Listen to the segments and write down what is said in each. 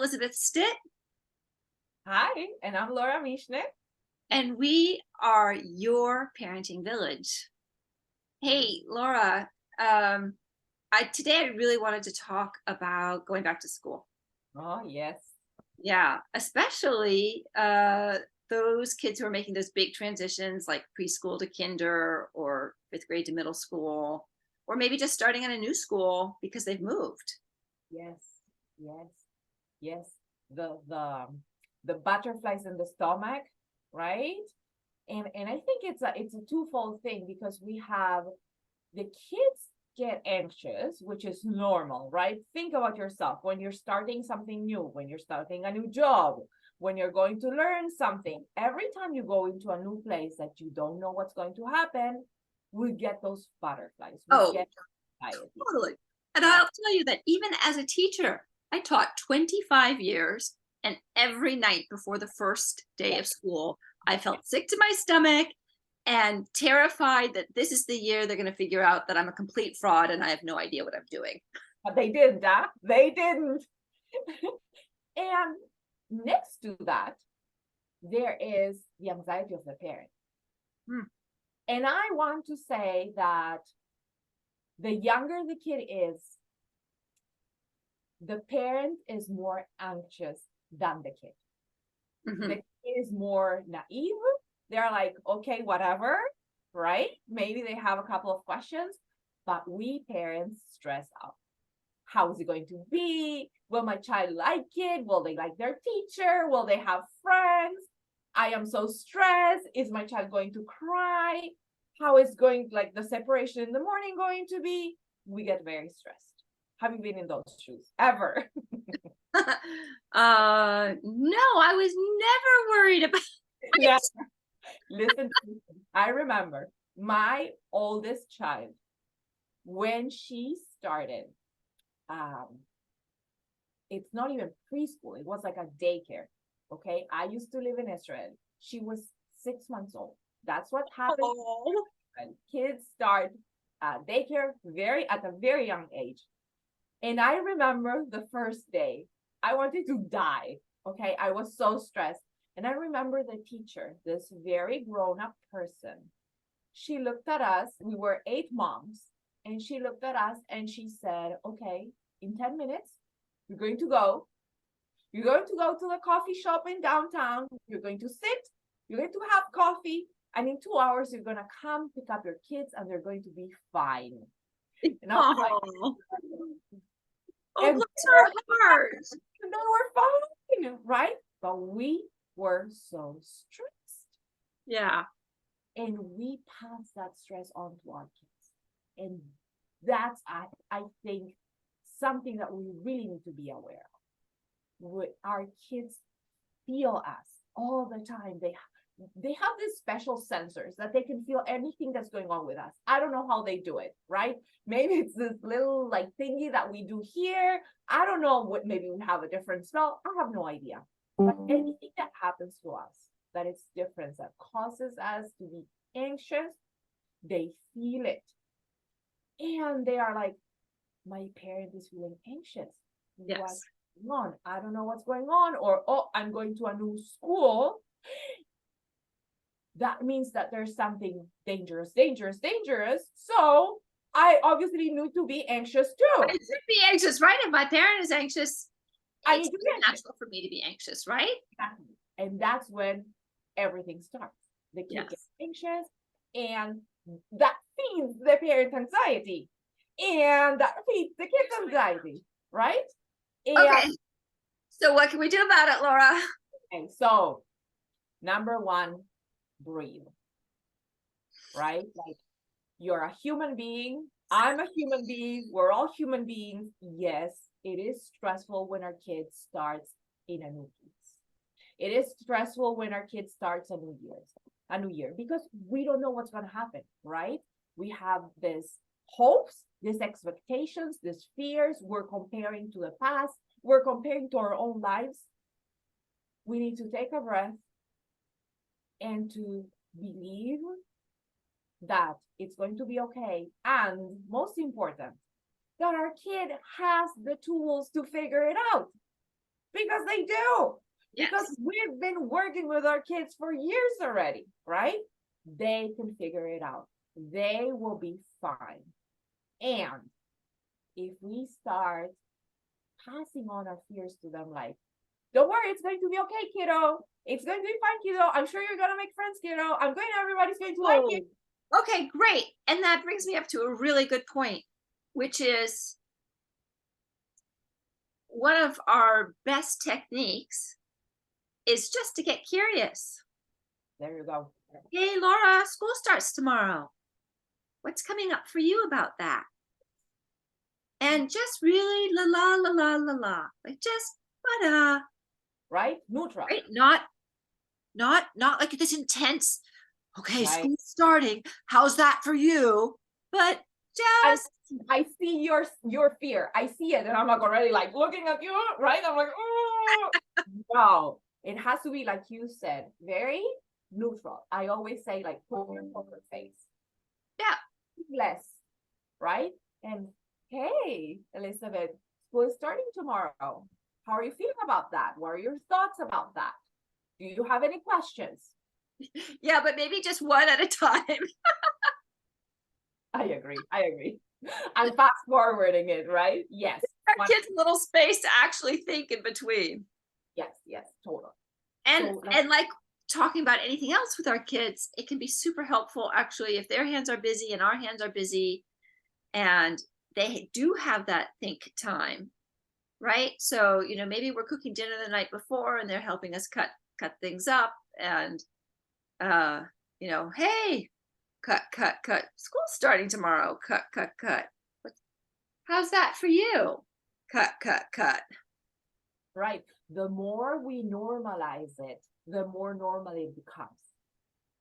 Elizabeth Stitt, Hi, and I'm Laura Myszne. and we are your parenting village. Hey, Laura, um, today I really wanted to talk about going back to school. Oh, yes. Yeah, especially those kids who are making those big transitions like preschool to kinder or fifth grade to middle school, or maybe just starting in a new school because they've moved. Yes, yes, yes. The butterflies in the stomach, right? And I think it's a twofold thing because we have the kids get anxious, which is normal, right? Think about yourself when you're starting something new, when you're starting a new job, when you're going to learn something. Every time you go into a new place that you don't know what's going to happen, we get those butterflies. We Oh, get anxiety. totally. And Right. I'll tell you that even as a teacher, I taught 25 years, and every night before the first day of school, I felt sick to my stomach and terrified that this is the year they're going to figure out that I'm a complete fraud and I have no idea what I'm doing. But they didn't, huh? They didn't. And next to that, there is the anxiety of the parent. Hmm. And I want to say that the younger the kid is, the parent is more anxious than the kid. Mhm. The kid is more naive. They're like, okay, whatever, right? Maybe they have a couple of questions, but we parents stress out. How is it going to be? Will my child like it? Will they like their teacher? Will they have friends? I am so stressed. Is my child going to cry? How is going like the separation in the morning going to be? We get very stressed. Have you been in those shoes ever? No, I was never worried about Yeah. it. Listen, I remember my oldest child when she started. Um, it's not even preschool. It was like a daycare. Okay. I used to live in Israel. She was 6 months old. That's what happened Oh. when kids start daycare at a very young age. And I remember the first day, I wanted to die. Okay. I was so stressed. And I remember the teacher, this very grown up person. She looked at us. We were 8 moms. And she looked at us and she said, okay, in 10 minutes, you're going to go. You're going to go to the coffee shop in downtown. You're going to sit. You're going to have coffee. And in 2 hours, you're going to come pick up your kids and they're going to be fine. And I was like, Oh, oh, and bless her heart. no, we're fine, right? But we were so stressed. Yeah. And we pass that stress on to our kids. And that's, I think, something that we really need to be aware of. Our kids feel us all the time. They have these special sensors that they can feel anything that's going on with us. I don't know how they do it, right? Maybe it's this little like thingy that we do here. I don't know what, maybe we have a different smell. I have no idea. But anything that happens to us that is different, that causes us to be anxious, they feel it. And they are like, my parent is feeling anxious. Yes. What's going on? I don't know what's going on. Or, oh, I'm going to a new school. That means that there's something dangerous. So I obviously need to be anxious too. I should be anxious, right? If my parent is anxious, I it's need to be anxious. natural for me to be anxious, right? Exactly. And that's when everything starts. The kid Yes. gets anxious, and that feeds the parent's anxiety. And that feeds the kid's anxiety, right? And, Okay. So what can we do about it, Laura? and so, number one, breathe, right? Like, you're a human being. I'm a human being. We're all human beings. Yes, it is stressful when our kid starts in a new place. It is stressful when our kid starts a new year, because we don't know what's going to happen, right? We have this hopes, these expectations, these fears. We're comparing to the past. We're comparing to our own lives. We need to take a breath and to believe that it's going to be okay. And most important, that our kid has the tools to figure it out. because they do. Yes. Because we've been working with our kids for years already, right? They can figure it out. They will be fine. And if we start passing on our fears to them, like, don't worry, it's going to be okay, kiddo. It's going to be fine, kiddo. I'm sure you're gonna make friends, kiddo. Everybody's going to like you. Okay, great. And that brings me up to a really good point, which is one of our best techniques is just to get curious. There you go. Hey, Laura, school starts tomorrow. What's coming up for you about that? And just really la la la la la la, like just ta-da. Right? Neutral. Right? Not like this intense. Okay, right. School's starting. How's that for you? But just I see your fear. I see it, and I'm like already like looking at you, right? I'm like, oh no. It has to be like you said, very neutral. I always say like poker face. Yeah. Less, right? And hey, Elizabeth, school is starting tomorrow. How are you feeling about that? What are your thoughts about that? Do you have any questions? Yeah, but maybe just one at a time. I agree. I'm fast forwarding it, right? Yes. Our kids a little space to actually think in between. Yes, totally. And like talking about anything else with our kids, it can be super helpful actually if their hands are busy and our hands are busy and they do have that think time, right? So, maybe we're cooking dinner the night before and they're helping us cut things up and hey, cut. School's starting tomorrow. Cut. How's that for you? Cut. Right. The more we normalize it, the more normal it becomes.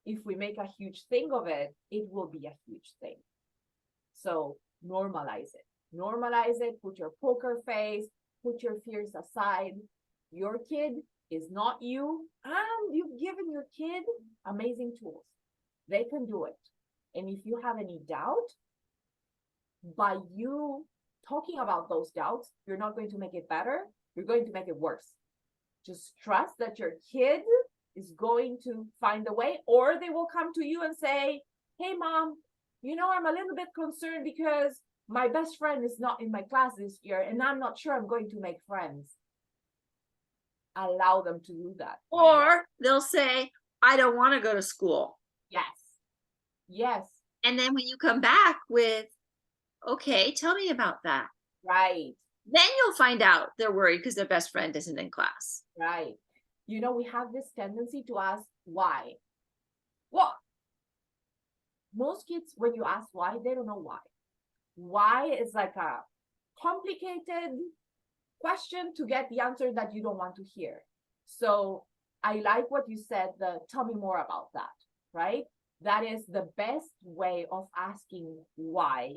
If we make a huge thing of it, it will be a huge thing. So normalize it, put your poker face, put your fears aside. Your kid is not you, and you've given your kid amazing tools. They can do it. And if you have any doubt, by you talking about those doubts, you're not going to make it better, you're going to make it worse. Just trust that your kid is going to find a way, or they will come to you and say, hey mom, I'm a little bit concerned because my best friend is not in my class this year and I'm not sure I'm going to make friends. Allow them to do that. Or they'll say, I don't want to go to school. Yes. And then when you come back with, okay, tell me about that. Right. Then you'll find out they're worried because their best friend isn't in class. Right. We have this tendency to ask why. Well, most kids, when you ask why, they don't know why. Why is like a complicated question to get the answer that you don't want to hear. So I like what you said, tell me more about that, right? That is the best way of asking why.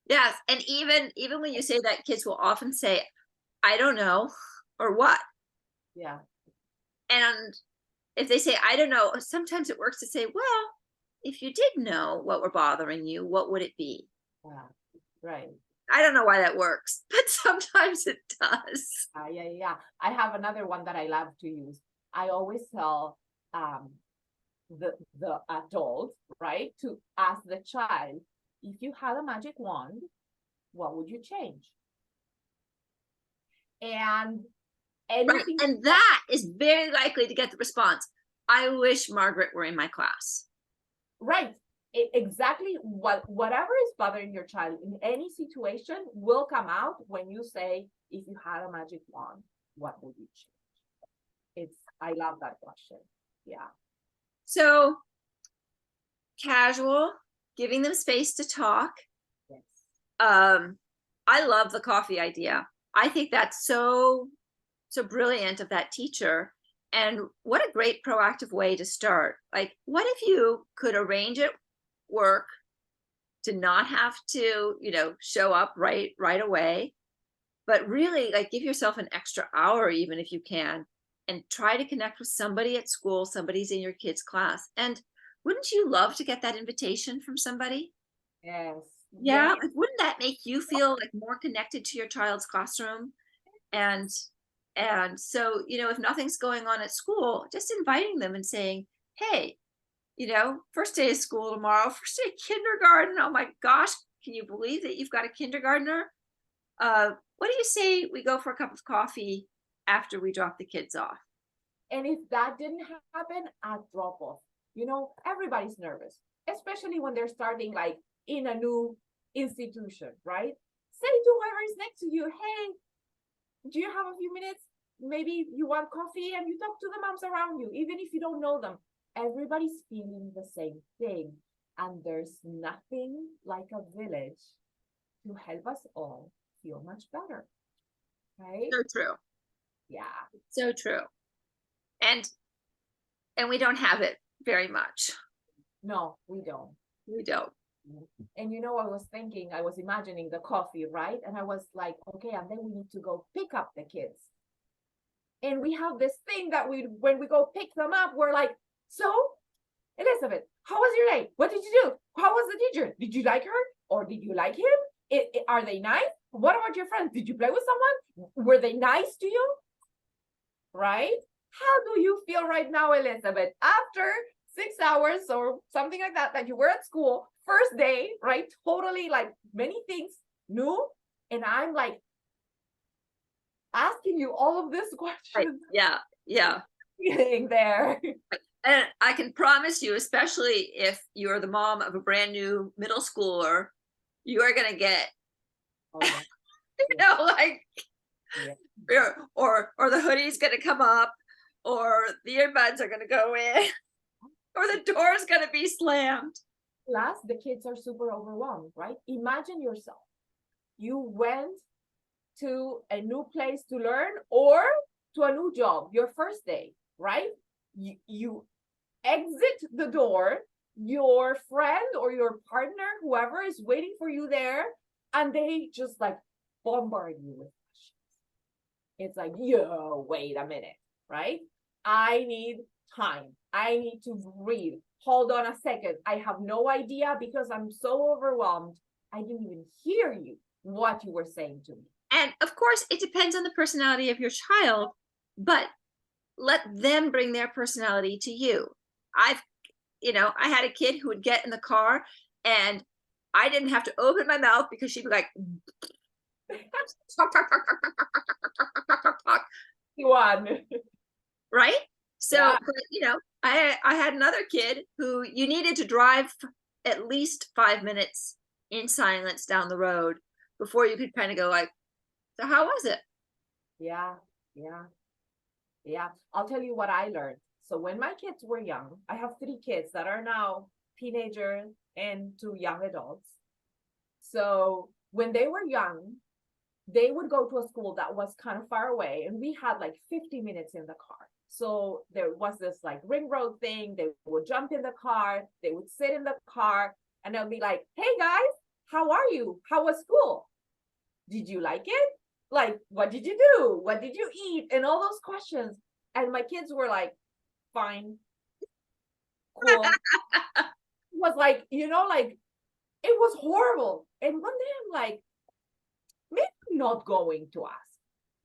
Yes. And even when you say that, kids will often say, I don't know, or what? Yeah. And if they say, I don't know, sometimes it works to say, well, if you did know what were bothering you, what would it be? Yeah. Right. I don't know why that works, but sometimes it does. Yeah. I have another one that I love to use. I always tell the adult, right, to ask the child, if you had a magic wand, what would you change? And anything, right. And that is very likely to get the response, I wish Margaret were in my class. Right. Exactly. Whatever is bothering your child in any situation will come out when you say, if you had a magic wand, what would you change? I love that question. Yeah. So casual, giving them space to talk. Yes. I love the coffee idea. I think that's so brilliant of that teacher. And what a great proactive way to start. Like, what if you could arrange at work to not have to, show up right away, but really like give yourself an extra hour, even if you can, and try to connect with somebody at school, somebody's in your kid's class. And wouldn't you love to get that invitation from somebody? Yes. Yeah. Yes. Like, wouldn't that make you feel like more connected to your child's classroom? And And so, if nothing's going on at school, just inviting them and saying, hey, first day of school tomorrow, first day of kindergarten. Oh my gosh, can you believe that you've got a kindergartner? What do you say we go for a cup of coffee after we drop the kids off? And if that didn't happen, at drop off. Everybody's nervous, especially when they're starting like in a new institution, right? Say to whoever is next to you, hey, do you have a few minutes? Maybe you want coffee, and you talk to the moms around you, even if you don't know them. Everybody's feeling the same thing. And there's nothing like a village to help us all feel much better. Right? So true. Yeah. So true. And we don't have it very much. No, we don't. We don't. And I was thinking, I was imagining the coffee, right? And I was like, okay, and then we need to go pick up the kids. And we have this thing that when we go pick them up, we're like, so, Elizabeth, how was your day? What did you do? How was the teacher? Did you like her? Or did you like him? Are they nice? What about your friends? Did you play with someone? Were they nice to you? Right? How do you feel right now, Elizabeth? After 6 hours or something like that you were at school, first day, right? Totally like many things new. And I'm like asking you all of this questions. Right. Yeah. Feeling there. And I can promise you, especially if you're the mom of a brand new middle schooler, you are going to get, Oh, like, yeah. or the hoodie's going to come up, or the earbuds are going to go in, or the door's going to be slammed. Plus, the kids are super overwhelmed, right? Imagine yourself. You went to a new place to learn or to a new job, your first day, right? You exit the door, your friend or your partner, whoever is waiting for you there, and they just like bombard you with questions. It's like, yo, wait a minute, right? I need time. I need to breathe. Hold on a second. I have no idea because I'm so overwhelmed. I didn't even hear what you were saying to me. And of course, it depends on the personality of your child, but let them bring their personality to you. I had a kid who would get in the car and I didn't have to open my mouth because she'd be like, One. right? So, Yeah. but, I had another kid who you needed to drive at least 5 minutes in silence down the road before you could kind of go like, so how was it? Yeah. I'll tell you what I learned. So when my kids were young, I have 3 kids that are now teenagers and 2 young adults. So when they were young, they would go to a school that was kind of far away, and we had like 50 minutes in the car. So there was this like ring road thing. They would jump in the car, they would sit in the car, and they'll be like, hey guys, how are you? How was school? Did you like it? Like, what did you do? What did you eat? And all those questions. And my kids were like, fine, cool. It was like, like it was horrible. And one day I'm like, maybe I'm not going to ask.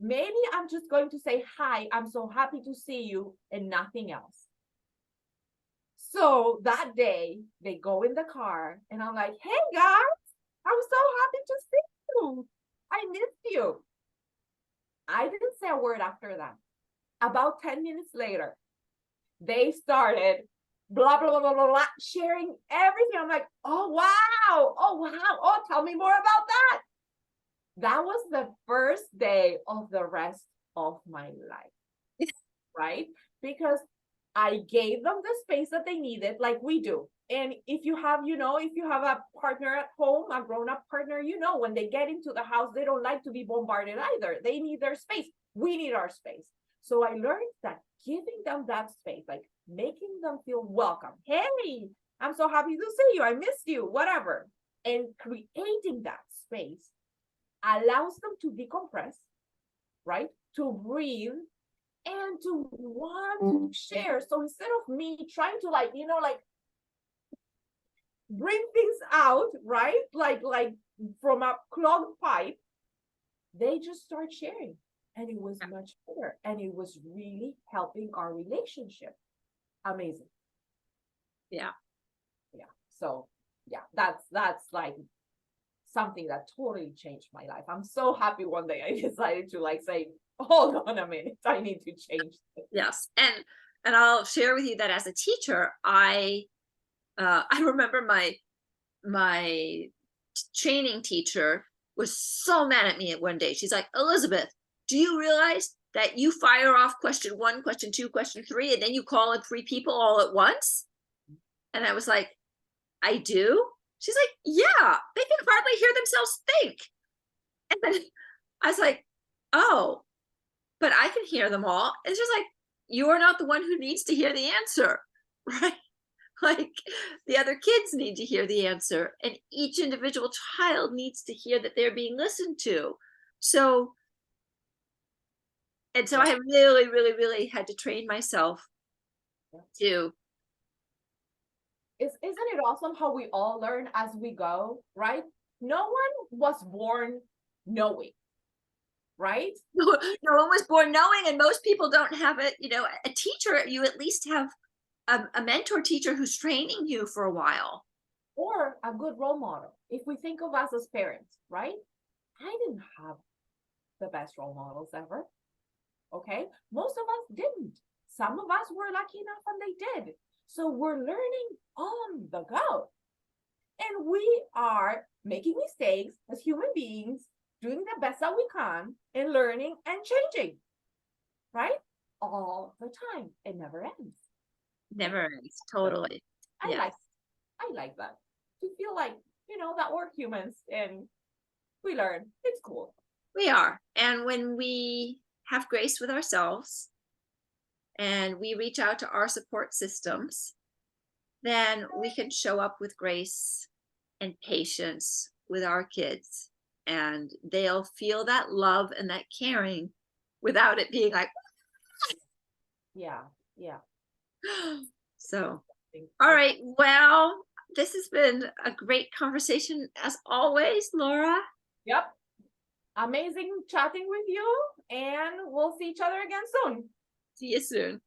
Maybe I'm just going to say, hi, I'm so happy to see you, and nothing else. So that day they go in the car and I'm like, hey guys, I'm so happy to see you. I missed you. I didn't say a word after that. About 10 minutes later, they started blah, blah, blah, blah, blah, blah, sharing everything. I'm like, oh, wow. Oh, tell me more about that. That was the first day of the rest of my life, right? Because I gave them the space that they needed, like we do. And if you have, if you have a partner at home, a grown-up partner, when they get into the house, they don't like to be bombarded either. They need their space. We need our space. So I learned that giving them that space, like making them feel welcome. Hey, I'm so happy to see you. I missed you, whatever. And creating that space allows them to decompress, right? To breathe and to want to share. So instead of me trying to bring things out, right? Like from a clogged pipe, they just start sharing. and it was much better, and it was really helping our relationship. Amazing. Yeah. Yeah. So yeah, that's like something that totally changed my life. I'm so happy one day I decided to like say, hold on a minute, I need to change this. Yes. And I'll share with you that as a teacher, I remember my training teacher was so mad at me at one day. She's like, Elizabeth, do you realize that you fire off question 1, question 2, question 3, and then you call in 3 people all at once? And I was like, I do? She's like, yeah, they can hardly hear themselves think. And then I was like, oh, but I can hear them all. It's just like, you are not the one who needs to hear the answer, right? Like the other kids need to hear the answer, and each individual child needs to hear that they're being listened to. So, and so Yeah. I really, really, really had to train myself Yeah. to, Isn't it awesome how we all learn as we go, right? No one was born knowing, right? no one was born knowing, and most people don't have it. You know, a teacher, you at least have a mentor teacher who's training you for a while. Or a good role model. If we think of us as parents, right? I didn't have the best role models ever. Okay. Most of us didn't. Some of us were lucky enough and they did. So we're learning on the go. And we are making mistakes as human beings, doing the best that we can, and learning and changing, right? All the time. It never ends. Never ends. So Totally. I Yes. like that. To feel like, that we're humans and we learn. It's cool. We are. And when we have grace with ourselves and we reach out to our support systems, then we can show up with grace and patience with our kids. And they'll feel that love and that caring without it being like, Yeah. Yeah. so. All right. Well, this has been a great conversation as always, Laura. Yep. Amazing chatting with you, and we'll see each other again soon. See you soon.